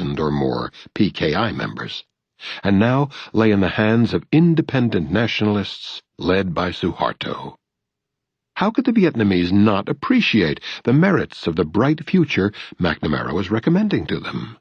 or more PKI members, and now lay in the hands of independent nationalists led by Suharto. How could the Vietnamese not appreciate the merits of the bright future McNamara was recommending to them?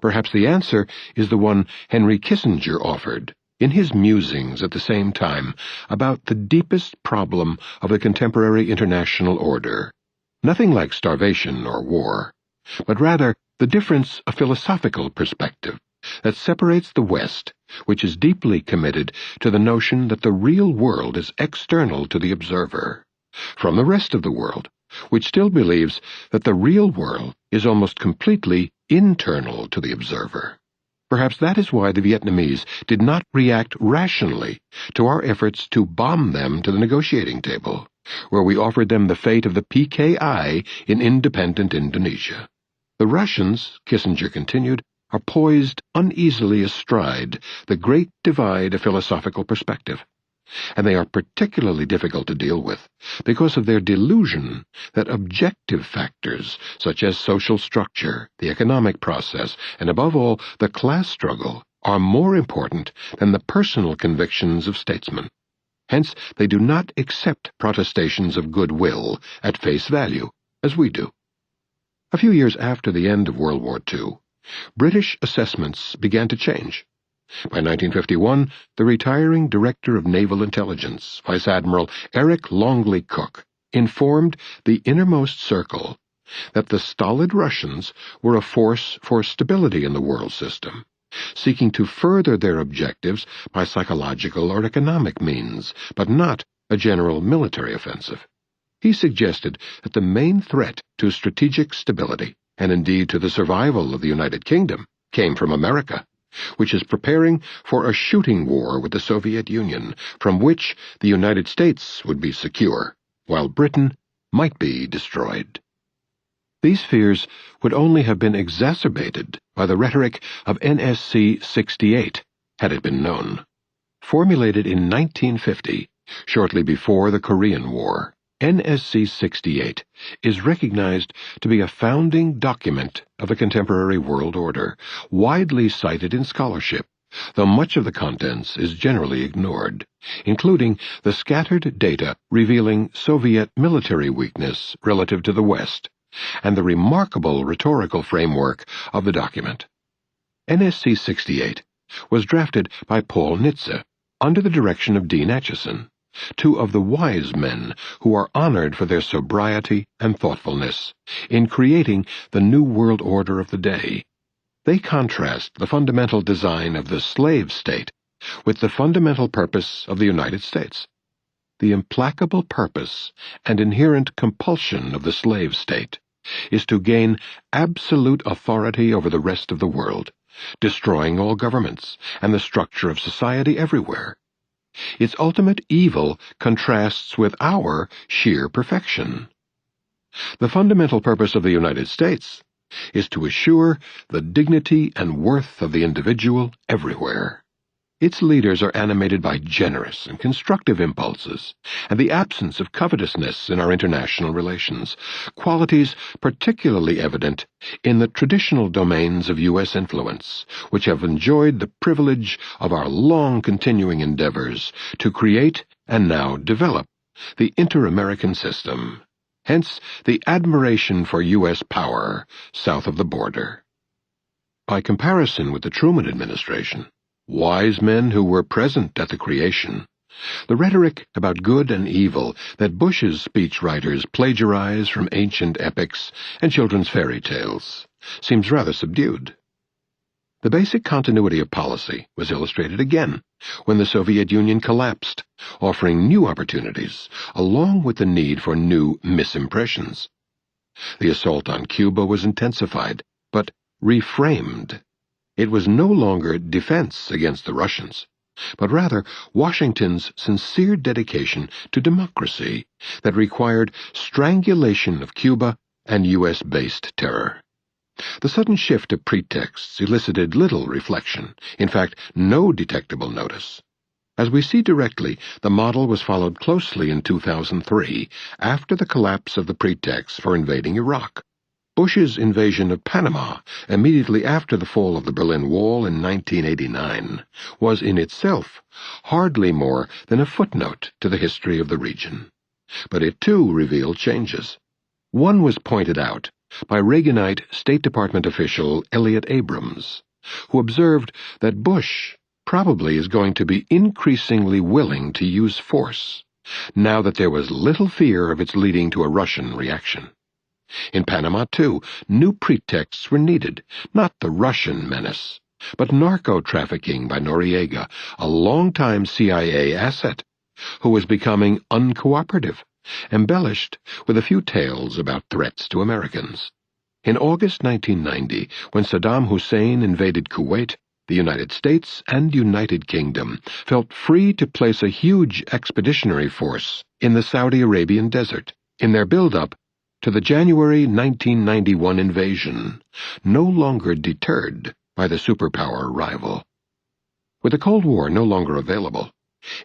Perhaps the answer is the one Henry Kissinger offered in his musings at the same time about the deepest problem of the contemporary international order. Nothing like starvation or war, but rather the difference of philosophical perspective that separates the West, which is deeply committed to the notion that the real world is external to the observer, from the rest of the world, which still believes that the real world is almost completely internal to the observer. Perhaps that is why the Vietnamese did not react rationally to our efforts to bomb them to the negotiating table, where we offered them the fate of the PKI in independent Indonesia. The Russians, Kissinger continued, are poised uneasily astride the great divide of philosophical perspective, and they are particularly difficult to deal with because of their delusion that objective factors such as social structure, the economic process, and above all the class struggle are more important than the personal convictions of statesmen. Hence, they do not accept protestations of goodwill at face value, as we do. A few years after the end of World War II, British assessments began to change. By 1951, the retiring Director of Naval Intelligence, Vice Admiral Eric Longley Cook, informed the innermost circle that the stolid Russians were a force for stability in the world system, seeking to further their objectives by psychological or economic means, but not a general military offensive. He suggested that the main threat to strategic stability, and indeed to the survival of the United Kingdom, came from America, which is preparing for a shooting war with the Soviet Union, from which the United States would be secure, while Britain might be destroyed. These fears would only have been exacerbated by the rhetoric of NSC 68, had it been known. Formulated in 1950, shortly before the Korean War, NSC 68 is recognized to be a founding document of the contemporary world order, widely cited in scholarship, though much of the contents is generally ignored, including the scattered data revealing Soviet military weakness relative to the West, and the remarkable rhetorical framework of the document. NSC 68 was drafted by Paul Nitze under the direction of Dean Acheson, two of the wise men who are honored for their sobriety and thoughtfulness in creating the new world order of the day. They contrast the fundamental design of the slave state with the fundamental purpose of the United States. The implacable purpose and inherent compulsion of the slave state is to gain absolute authority over the rest of the world, destroying all governments and the structure of society everywhere. Its ultimate evil contrasts with our sheer perfection. The fundamental purpose of the United States is to assure the dignity and worth of the individual everywhere. Its leaders are animated by generous and constructive impulses, and the absence of covetousness in our international relations, qualities particularly evident in the traditional domains of U.S. influence, which have enjoyed the privilege of our long-continuing endeavors to create and now develop the inter-American system. Hence, the admiration for U.S. power south of the border. By comparison with the Truman administration, wise men who were present at the creation, the rhetoric about good and evil that Bush's speechwriters plagiarize from ancient epics and children's fairy tales seems rather subdued. The basic continuity of policy was illustrated again when the Soviet Union collapsed, offering new opportunities, along with the need for new misimpressions. The assault on Cuba was intensified, but reframed. It was no longer defense against the Russians, but rather Washington's sincere dedication to democracy that required strangulation of Cuba and U.S.-based terror. The sudden shift of pretexts elicited little reflection, in fact, no detectable notice. As we see directly, the model was followed closely in 2003, after the collapse of the pretext for invading Iraq. Bush's invasion of Panama immediately after the fall of the Berlin Wall in 1989 was in itself hardly more than a footnote to the history of the region. But it too revealed changes. One was pointed out by Reaganite State Department official Elliott Abrams, who observed that Bush probably is going to be increasingly willing to use force, now that there was little fear of its leading to a Russian reaction. In Panama, too, new pretexts were needed, not the Russian menace, but narco-trafficking by Noriega, a longtime CIA asset, who was becoming uncooperative, embellished with a few tales about threats to Americans. In August 1990, when Saddam Hussein invaded Kuwait, the United States and United Kingdom felt free to place a huge expeditionary force in the Saudi Arabian desert in their build-up to the January 1991 invasion, no longer deterred by the superpower rival. With the Cold War no longer available,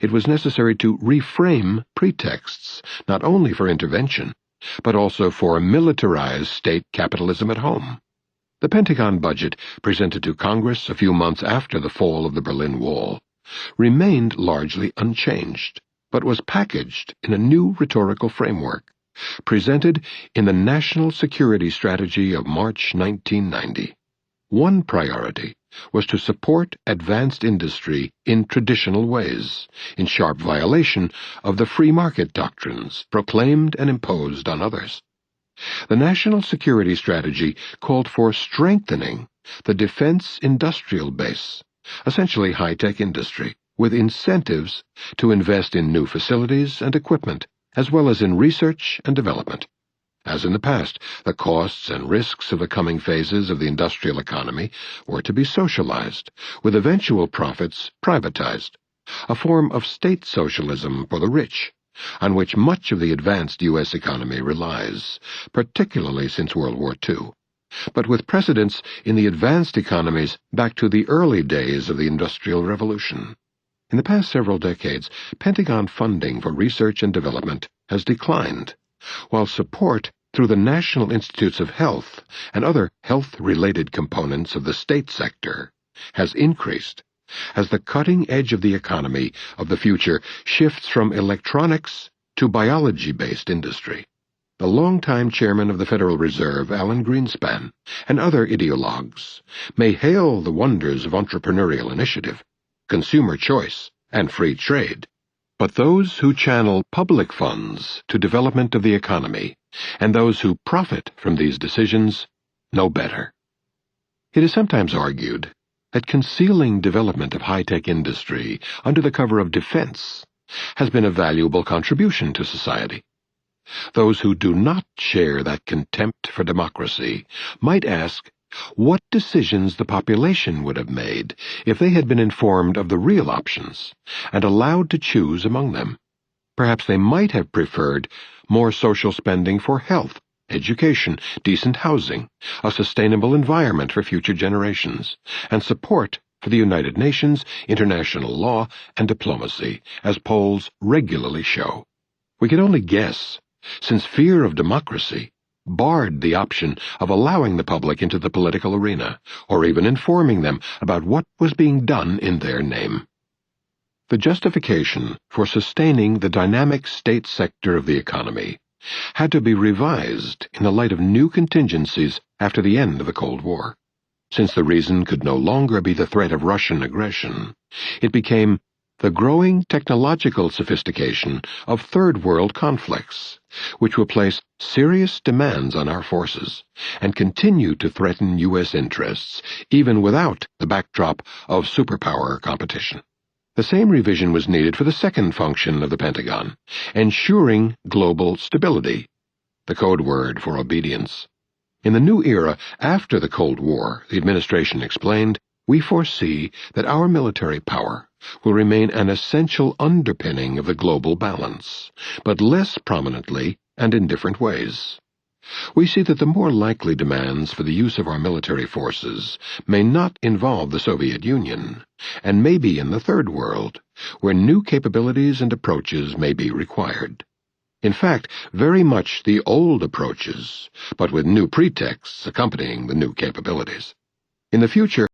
it was necessary to reframe pretexts not only for intervention, but also for militarized state capitalism at home. The Pentagon budget, presented to Congress a few months after the fall of the Berlin Wall, remained largely unchanged, but was packaged in a new rhetorical framework, presented in the National Security Strategy of March 1990. One priority was to support advanced industry in traditional ways, in sharp violation of the free market doctrines proclaimed and imposed on others. The National Security Strategy called for strengthening the defense industrial base, essentially high-tech industry, with incentives to invest in new facilities and equipment, as well as in research and development. As in the past, the costs and risks of the coming phases of the industrial economy were to be socialized, with eventual profits privatized, a form of state socialism for the rich, on which much of the advanced U.S. economy relies, particularly since World War II, but with precedents in the advanced economies back to the early days of the Industrial Revolution. In the past several decades, Pentagon funding for research and development has declined, while support through the National Institutes of Health and other health-related components of the state sector has increased as the cutting edge of the economy of the future shifts from electronics to biology-based industry. The longtime chairman of the Federal Reserve, Alan Greenspan, and other ideologues may hail the wonders of entrepreneurial initiative, consumer choice, and free trade, but those who channel public funds to development of the economy and those who profit from these decisions know better. It is sometimes argued that concealing development of high-tech industry under the cover of defense has been a valuable contribution to society. Those who do not share that contempt for democracy might ask what decisions the population would have made if they had been informed of the real options and allowed to choose among them. Perhaps they might have preferred more social spending for health, education, decent housing, a sustainable environment for future generations, and support for the United Nations, international law, and diplomacy, as polls regularly show. We can only guess, since fear of democracy barred the option of allowing the public into the political arena, or even informing them about what was being done in their name. The justification for sustaining the dynamic state sector of the economy had to be revised in the light of new contingencies after the end of the Cold War. Since the reason could no longer be the threat of Russian aggression, it became the growing technological sophistication of third-world conflicts, which will place serious demands on our forces and continue to threaten U.S. interests, even without the backdrop of superpower competition. The same revision was needed for the second function of the Pentagon, ensuring global stability, the code word for obedience. In the new era after the Cold War, the administration explained, we foresee that our military power will remain an essential underpinning of the global balance, but less prominently and in different ways. We see that the more likely demands for the use of our military forces may not involve the Soviet Union, and may be in the Third World, where new capabilities and approaches may be required. In fact, very much the old approaches, but with new pretexts accompanying the new capabilities. In the future,